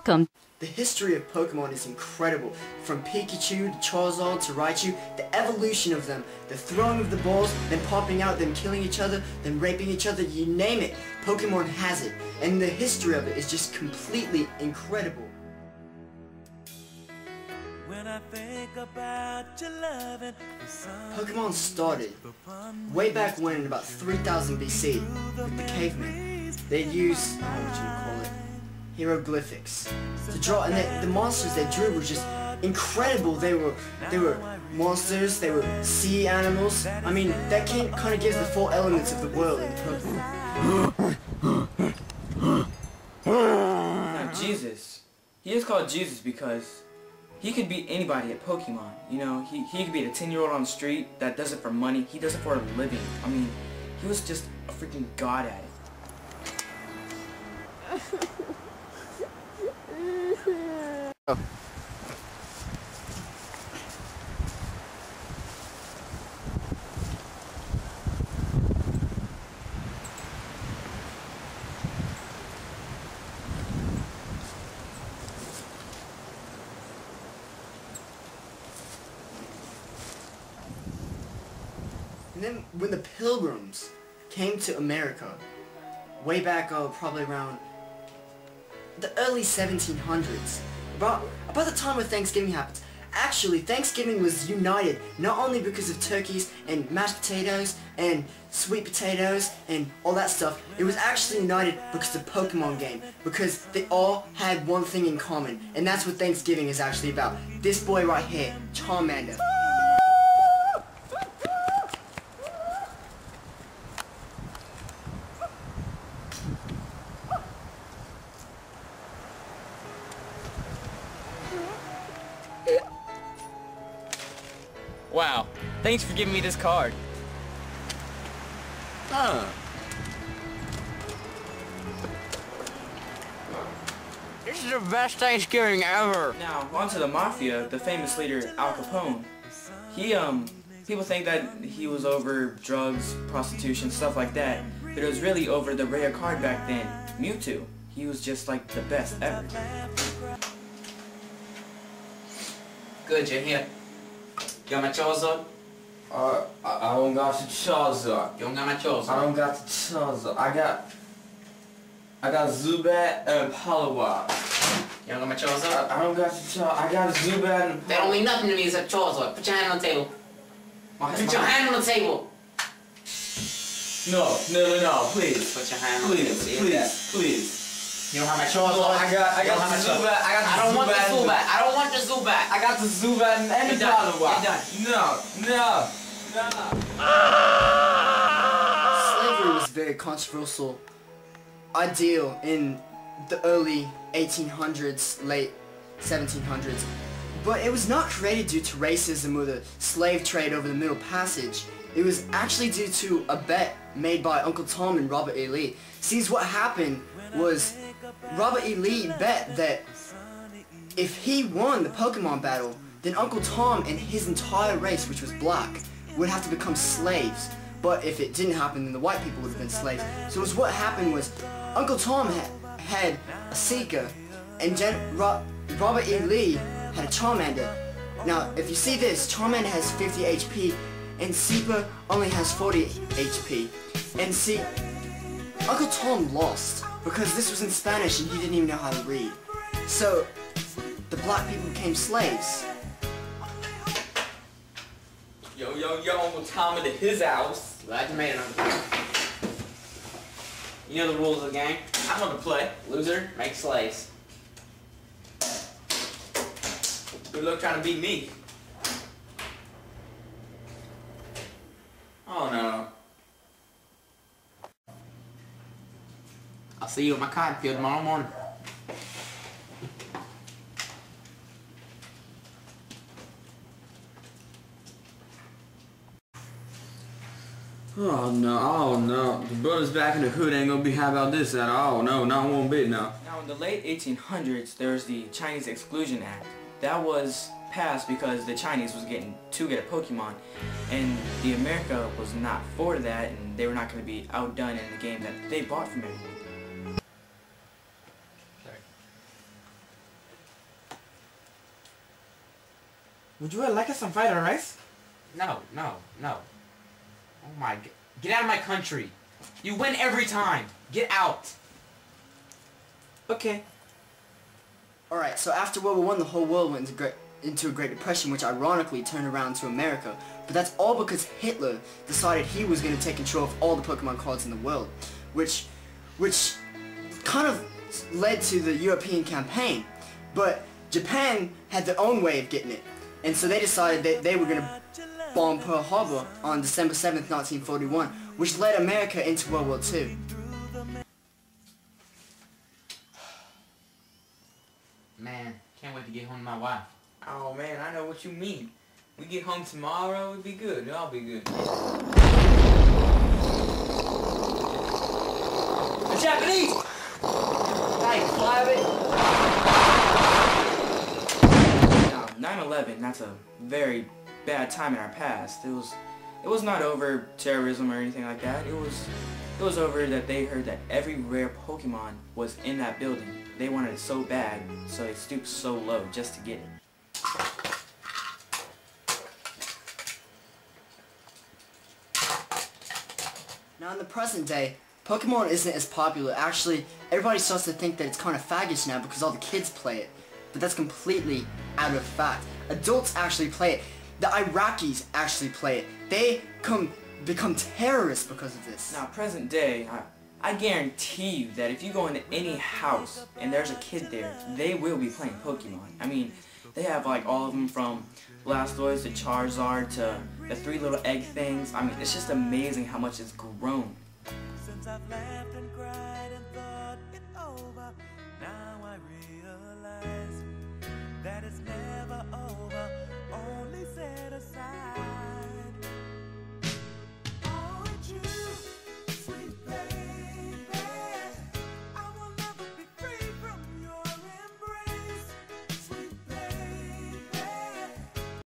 welcome. The history of Pokemon is incredible. From Pikachu to Charizard to Raichu, the evolution of them, the throwing of the balls, them popping out, them killing each other, them raping each other, you name it, Pokemon has it. And the history of it is just completely incredible. When I think about your loving, Pokemon started way back when, in about 3000 BC, with the cavemen. They used, what would you call it, hieroglyphics to draw, and the monsters they drew were just incredible. They were monsters, they were sea animals. I mean, that kind of gives the four elements of the world in Pokemon. Now, Jesus, he is called Jesus because he could beat anybody at Pokemon. You know, he could beat a 10-year-old on the street that does it for money. He does it for a living. I mean, he was just a freaking god at it. Oh. And then when the Pilgrims came to America, way back probably around the early 1700s, about the time where Thanksgiving happens. Actually, Thanksgiving was united not only because of turkeys and mashed potatoes and sweet potatoes and all that stuff. It was actually united because of the Pokemon game, because they all had one thing in common, and that's what Thanksgiving is actually about. This boy right here, Charmander. Wow, thanks for giving me this card. This is the best Thanksgiving ever. Now, on to the Mafia, the famous leader Al Capone. People think that he was over drugs, prostitution, stuff like that, but it was really over the rare card back then, Mewtwo. He was just like the best ever. Good, you're here. You got my Charizard? I don't got the Charizard. You don't got my Charizard? I don't got the Charizard. I got Zubat and Poliwag. You don't got my Charizard? I don't got the Charizard. I got Zubat and... That don't mean nothing to me except Charizard. Put your hand on the table. Put your hand on the table. No, please. Put your hand on the table. Please. You don't have my Charizard? No, I got the Zubat. I don't want the Zubat. I don't want the Zubat. I got the Zubat and the Poliwag. You're done. No. Slavery was a very controversial ideal in the early 1800s, late 1700s, but it was not created due to racism or the slave trade over the Middle Passage. It was actually due to a bet made by Uncle Tom and Robert E. Lee. See, what happened was Robert E. Lee bet that if he won the Pokemon battle, then Uncle Tom and his entire race, which was black, would have to become slaves. But if it didn't happen, then the white people would have been slaves. So what happened was Uncle Tom had a Seeker, and Robert E. Lee had a Charmander. Now, if you see this, Charmander has 50 HP, and Seeker only has 40 HP. And see, Uncle Tom lost, because this was in Spanish and he didn't even know how to read. So, the black people became slaves. Yo, Uncle Tom at his house. Glad you made it, Uncle Tom. You know the rules of the game? I want to play. Loser, make slaves. Good luck trying to beat me. Oh no. I'll see you at my cotton field tomorrow morning. Oh no. The brothers back in the hood ain't gonna be happy about this at all. No, not one bit now. Now, in the late 1800s, there was the Chinese Exclusion Act. That was passed because the Chinese was getting too good at Pokemon, and the America was not for that, and they were not going to be outdone in the game that they bought from everyone. Would you like us some fried rice? No. Oh my god. Get out of my country. You win every time. Get out. Okay. Alright, so after World War I, the whole world went into a Great Depression, which ironically turned around to America. But that's all because Hitler decided he was going to take control of all the Pokemon cards in the world, which kind of led to the European campaign. But Japan had their own way of getting it, and so they decided that they were going to bomb Pearl Harbor on December 7th, 1941, which led America into World War II. Man, can't wait to get home to my wife. Oh man, I know what you mean. We get home tomorrow, it'll be good. It'll all be good. The Japanese! Nice, fly it. Now, 9/11, that's a very bad time in our past. It was not over terrorism or anything like that. It was over that they heard that every rare Pokemon was in that building. They wanted it so bad, so they stooped so low just to get it. Now in the present day, Pokemon isn't as popular. Actually, everybody starts to think that it's kind of faggish now because all the kids play it. But that's completely out of fact. Adults actually play it. The Iraqis actually play it. They become terrorists because of this. Now, present day, I guarantee you that if you go into any house and there's a kid there, they will be playing Pokemon. I mean, they have like all of them from Blastoise to Charizard to the 3 little egg things. I mean, it's just amazing how much it's grown. Since I've laughed and cried and thought it over, now I realize that it's never over, only set aside.